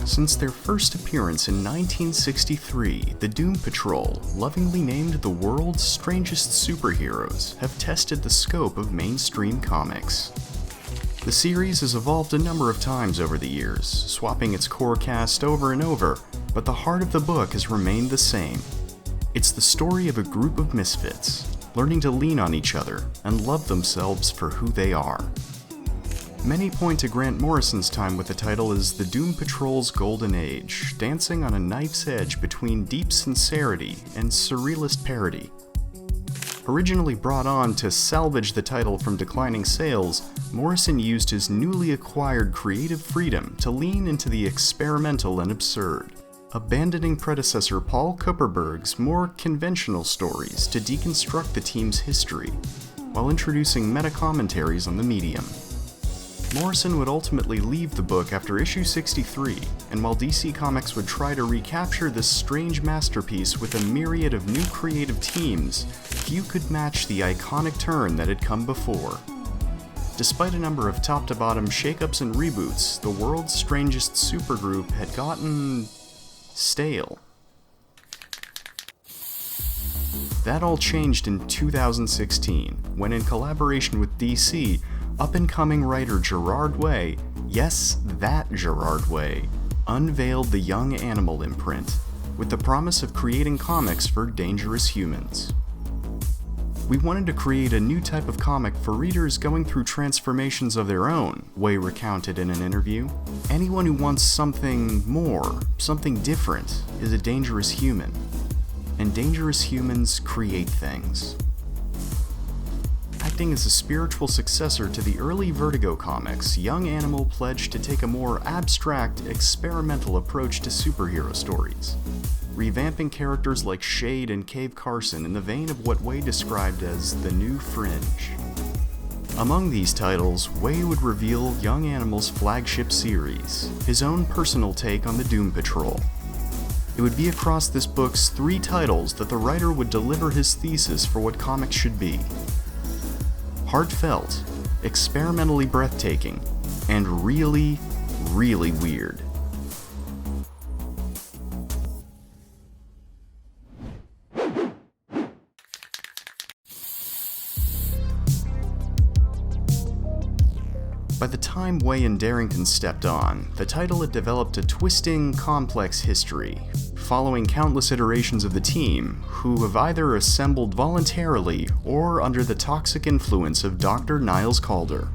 Since their first appearance in 1963, the Doom Patrol, lovingly named the world's strangest superheroes, have tested the scope of mainstream comics. The series has evolved a number of times over the years, swapping its core cast over and over, but the heart of the book has remained the same. It's the story of a group of misfits, learning to lean on each other and love themselves for who they are. Many point to Grant Morrison's time with the title as the Doom Patrol's golden age, dancing on a knife's edge between deep sincerity and surrealist parody. Originally brought on to salvage the title from declining sales, Morrison used his newly acquired creative freedom to lean into the experimental and absurd, abandoning predecessor Paul Kupperberg's more conventional stories to deconstruct the team's history, while introducing meta-commentaries on the medium. Morrison would ultimately leave the book after issue 63, and while DC Comics would try to recapture this strange masterpiece with a myriad of new creative teams, few could match the iconic turn that had come before. Despite a number of top-to-bottom shakeups and reboots, the world's strangest supergroup had gotten stale. That all changed in 2016, when in collaboration with DC, up-and-coming writer Gerard Way, yes, that Gerard Way, unveiled the Young Animal imprint, with the promise of creating comics for dangerous humans. We wanted to create a new type of comic for readers going through transformations of their own, Way recounted in an interview. Anyone who wants something more, something different, is a dangerous human. And dangerous humans create things. Acting as a spiritual successor to the early Vertigo comics, Young Animal pledged to take a more abstract, experimental approach to superhero stories, revamping characters like Shade and Cave Carson in the vein of what Way described as the new fringe. Among these titles, Way would reveal Young Animal's flagship series, his own personal take on the Doom Patrol. It would be across this book's 3 titles that the writer would deliver his thesis for what comics should be. Heartfelt, experimentally breathtaking, and really, really weird. By the time Way and Derington stepped on, the title had developed a twisting, complex history, following countless iterations of the team, who have either assembled voluntarily or under the toxic influence of Dr. Niles Calder.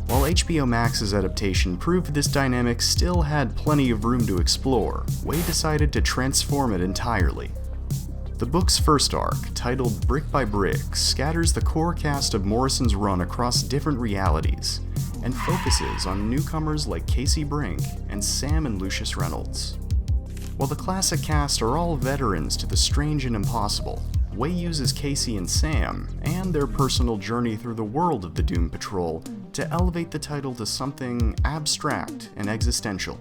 While HBO Max's adaptation proved this dynamic still had plenty of room to explore, Way decided to transform it entirely. The book's first arc, titled Brick by Brick, scatters the core cast of Morrison's run across different realities, and focuses on newcomers like Casey Brink and Sam and Lucius Reynolds. While the classic cast are all veterans to the strange and impossible, Way uses Casey and Sam, and their personal journey through the world of the Doom Patrol, to elevate the title to something abstract and existential.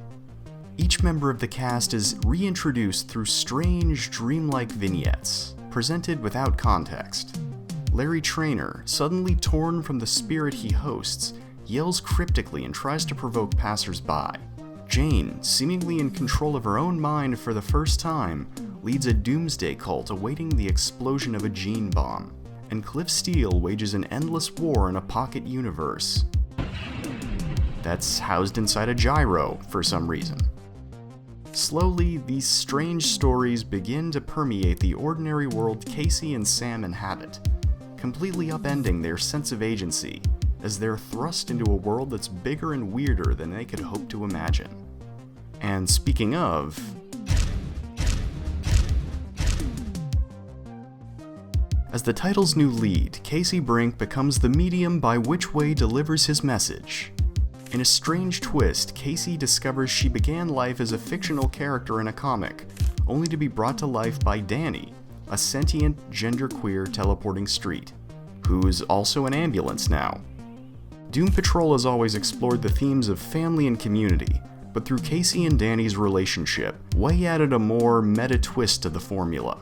Each member of the cast is reintroduced through strange, dreamlike vignettes, presented without context. Larry Traynor, suddenly torn from the spirit he hosts, yells cryptically and tries to provoke passers-by. Jane, seemingly in control of her own mind for the first time, leads a doomsday cult awaiting the explosion of a gene bomb. And Cliff Steele wages an endless war in a pocket universe that's housed inside a gyro for some reason. Slowly, these strange stories begin to permeate the ordinary world Casey and Sam inhabit, completely upending their sense of agency, as they're thrust into a world that's bigger and weirder than they could hope to imagine. And speaking of, as the title's new lead, Casey Brink becomes the medium by which Way delivers his message. In a strange twist, Casey discovers she began life as a fictional character in a comic, only to be brought to life by Danny, a sentient, genderqueer teleporting street, who's also an ambulance now. Doom Patrol has always explored the themes of family and community, but through Casey and Danny's relationship, Way added a more meta twist to the formula.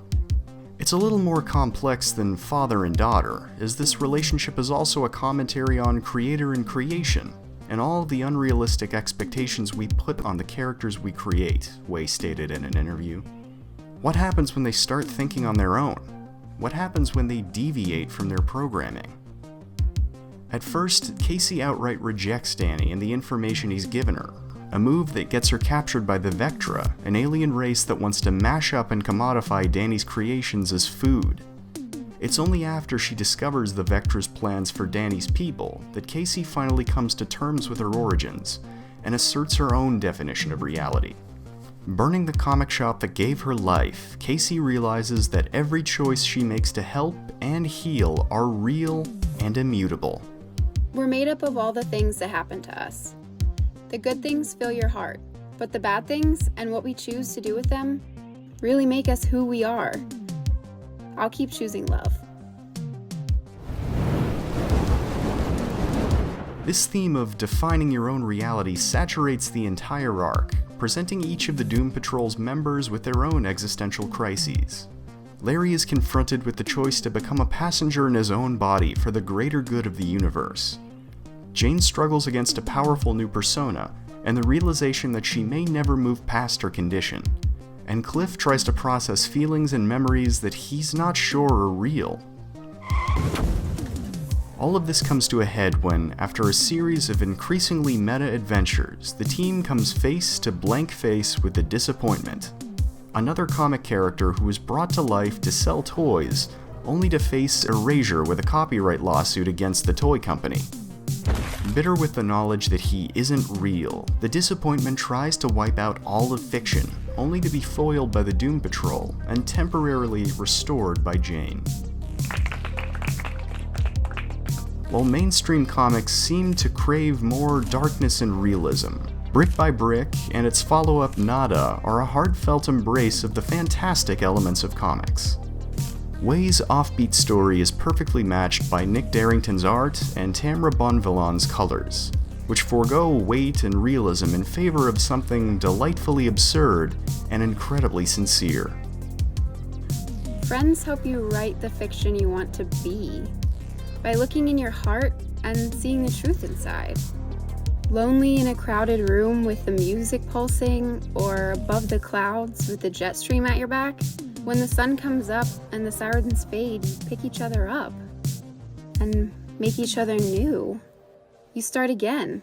It's a little more complex than father and daughter, as this relationship is also a commentary on creator and creation, and all the unrealistic expectations we put on the characters we create, Way stated in an interview. What happens when they start thinking on their own? What happens when they deviate from their programming? At first, Casey outright rejects Danny and the information he's given her, a move that gets her captured by the Vectra, an alien race that wants to mash up and commodify Danny's creations as food. It's only after she discovers the Vectra's plans for Danny's people that Casey finally comes to terms with her origins and asserts her own definition of reality. Burning the comic shop that gave her life, Casey realizes that every choice she makes to help and heal are real and immutable. We're made up of all the things that happen to us. The good things fill your heart, but the bad things and what we choose to do with them really make us who we are. I'll keep choosing love. This theme of defining your own reality saturates the entire arc, presenting each of the Doom Patrol's members with their own existential crises. Larry is confronted with the choice to become a passenger in his own body for the greater good of the universe. Jane struggles against a powerful new persona and the realization that she may never move past her condition. And Cliff tries to process feelings and memories that he's not sure are real. All of this comes to a head when, after a series of increasingly meta adventures, the team comes face to blank face with the disappointment. Another comic character who is brought to life to sell toys, only to face erasure with a copyright lawsuit against the toy company. Bitter with the knowledge that he isn't real, the disappointment tries to wipe out all of fiction, only to be foiled by the Doom Patrol and temporarily restored by Jane. While mainstream comics seem to crave more darkness and realism, Brick by Brick and its follow-up Nada are a heartfelt embrace of the fantastic elements of comics. Way's offbeat story is perfectly matched by Nick Derington's art and Tamra Bonvillain's colors, which forego weight and realism in favor of something delightfully absurd and incredibly sincere. Friends help you write the fiction you want to be, by looking in your heart and seeing the truth inside. Lonely in a crowded room with the music pulsing, or above the clouds with the jet stream at your back, when the sun comes up and the sirens fade, you pick each other up and make each other new. You start again.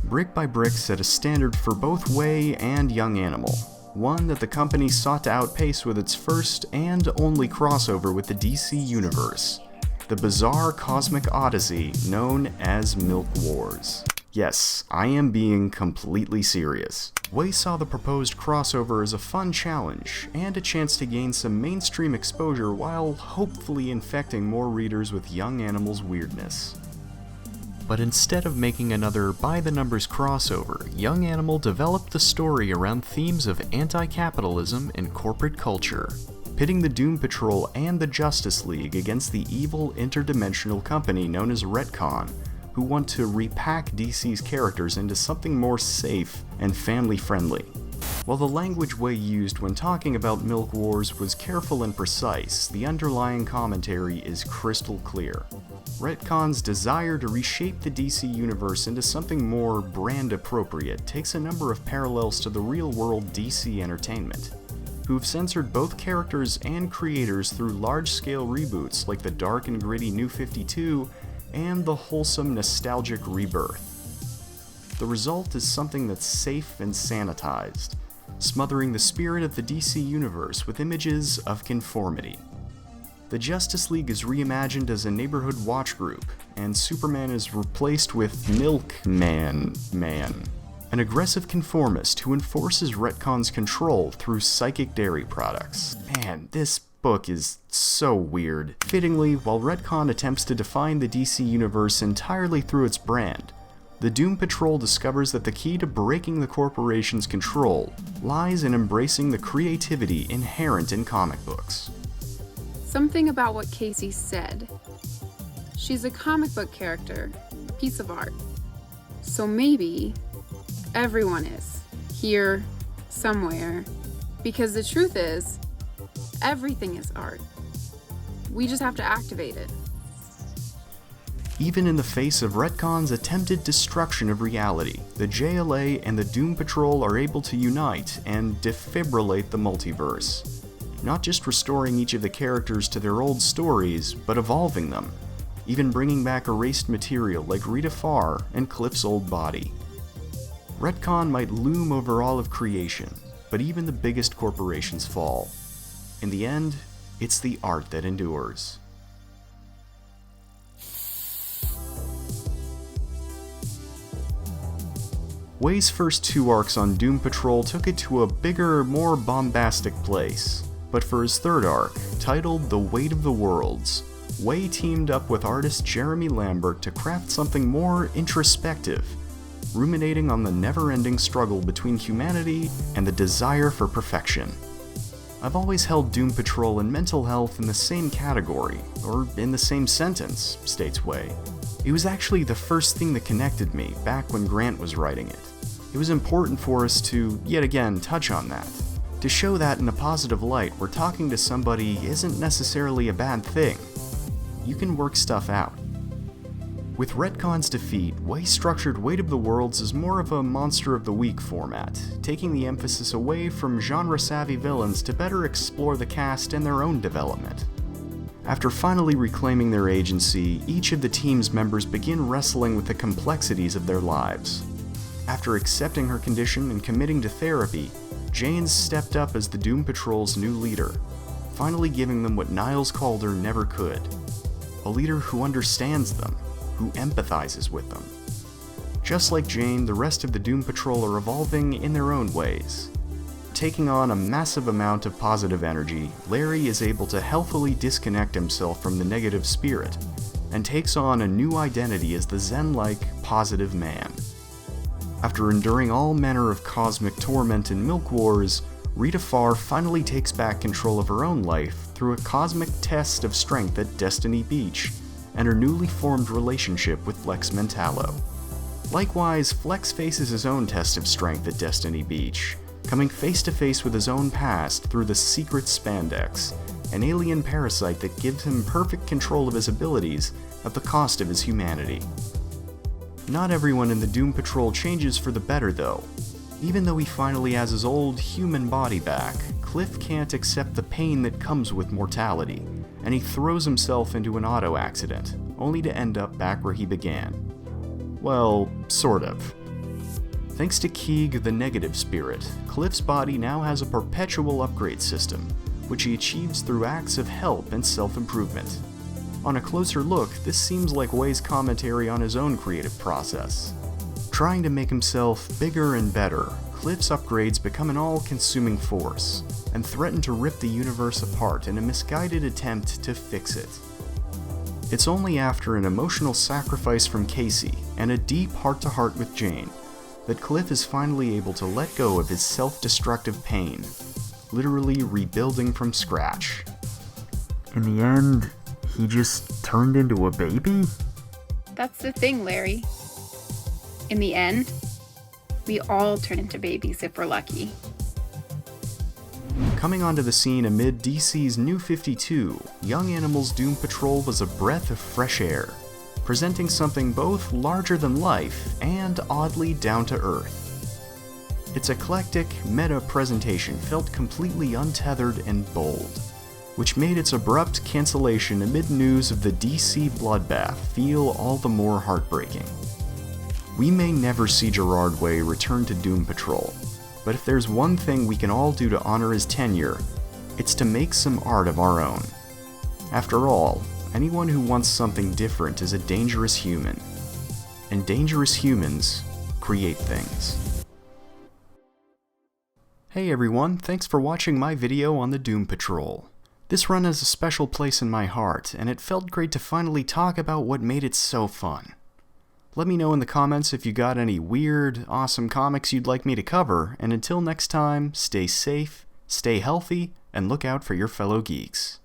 Brick by Brick set a standard for both Way and Young Animal, one that the company sought to outpace with its first and only crossover with the DC Universe, the bizarre cosmic odyssey known as Milk Wars. Yes, I am being completely serious. Way saw the proposed crossover as a fun challenge, and a chance to gain some mainstream exposure while hopefully infecting more readers with Young Animal's weirdness. But instead of making another by-the-numbers crossover, Young Animal developed the story around themes of anti-capitalism and corporate culture, pitting the Doom Patrol and the Justice League against the evil interdimensional company known as Retcon, who want to repack DC's characters into something more safe and family-friendly. While the language Way used when talking about Milk Wars was careful and precise, the underlying commentary is crystal clear. Retcon's desire to reshape the DC universe into something more brand-appropriate takes a number of parallels to the real-world DC Entertainment, who've censored both characters and creators through large-scale reboots like the dark and gritty New 52 and the wholesome nostalgic Rebirth. The result is something that's safe and sanitized, smothering the spirit of the DC universe with images of conformity. The Justice League is reimagined as a neighborhood watch group, and Superman is replaced with Milkman, an aggressive conformist who enforces Retcon's control through psychic dairy products. Man, this book is so weird. Fittingly, while Retcon attempts to define the DC universe entirely through its brand, the Doom Patrol discovers that the key to breaking the corporation's control lies in embracing the creativity inherent in comic books. Something about what Casey said. She's a comic book character, a piece of art. So maybe everyone is, here, somewhere, because the truth is, everything is art. We just have to activate it. Even in the face of Retcon's attempted destruction of reality, the JLA and the Doom Patrol are able to unite and defibrillate the multiverse. Not just restoring each of the characters to their old stories, but evolving them. Even bringing back erased material like Rita Farr and Cliff's old body. Retcon might loom over all of creation, but even the biggest corporations fall. In the end, it's the art that endures. Way's first 2 arcs on Doom Patrol took it to a bigger, more bombastic place. But for his 3rd arc, titled The Weight of the Worlds, Way teamed up with artist Jeremy Lambert to craft something more introspective, ruminating on the never-ending struggle between humanity and the desire for perfection. I've always held Doom Patrol and mental health in the same category, or in the same sentence, states Way. It was actually the first thing that connected me back when Grant was writing it. It was important for us to, yet again, touch on that. To show that in a positive light where talking to somebody isn't necessarily a bad thing. You can work stuff out. With Retcon's defeat, Way structured Weight of the Worlds as more of a Monster of the Week format, taking the emphasis away from genre-savvy villains to better explore the cast and their own development. After finally reclaiming their agency, each of the team's members begin wrestling with the complexities of their lives. After accepting her condition and committing to therapy, Jane stepped up as the Doom Patrol's new leader, finally giving them what Niles Calder never could. A leader who understands them, who empathizes with them. Just like Jane, the rest of the Doom Patrol are evolving in their own ways. Taking on a massive amount of positive energy, Larry is able to healthily disconnect himself from the negative spirit, and takes on a new identity as the Zen-like, positive man. After enduring all manner of cosmic torment and milk wars, Rita Farr finally takes back control of her own life through a cosmic test of strength at Destiny Beach, and her newly formed relationship with Flex Mentallo. Likewise, Flex faces his own test of strength at Destiny Beach, coming face to face with his own past through the secret spandex, an alien parasite that gives him perfect control of his abilities at the cost of his humanity. Not everyone in the Doom Patrol changes for the better though. Even though he finally has his old human body back, Cliff can't accept the pain that comes with mortality, and he throws himself into an auto accident, only to end up back where he began. Well, sort of. Thanks to Keeg the Negative Spirit, Cliff's body now has a perpetual upgrade system, which he achieves through acts of help and self-improvement. On a closer look, this seems like Way's commentary on his own creative process. Trying to make himself bigger and better, Cliff's upgrades become an all-consuming force, and threaten to rip the universe apart in a misguided attempt to fix it. It's only after an emotional sacrifice from Casey and a deep heart-to-heart with Jane that Cliff is finally able to let go of his self-destructive pain, literally rebuilding from scratch. In the end, he just turned into a baby? That's the thing, Larry. In the end, we all turn into babies if we're lucky. Coming onto the scene amid DC's New 52, Young Animal's Doom Patrol was a breath of fresh air, presenting something both larger than life and oddly down to earth. Its eclectic, meta presentation felt completely untethered and bold, which made its abrupt cancellation amid news of the DC bloodbath feel all the more heartbreaking. We may never see Gerard Way return to Doom Patrol, but if there's one thing we can all do to honor his tenure, it's to make some art of our own. After all, anyone who wants something different is a dangerous human, and dangerous humans create things. Hey everyone, thanks for watching my video on the Doom Patrol. This run has a special place in my heart, and it felt great to finally talk about what made it so fun. Let me know in the comments if you got any weird, awesome comics you'd like me to cover, and until next time, stay safe, stay healthy, and look out for your fellow geeks.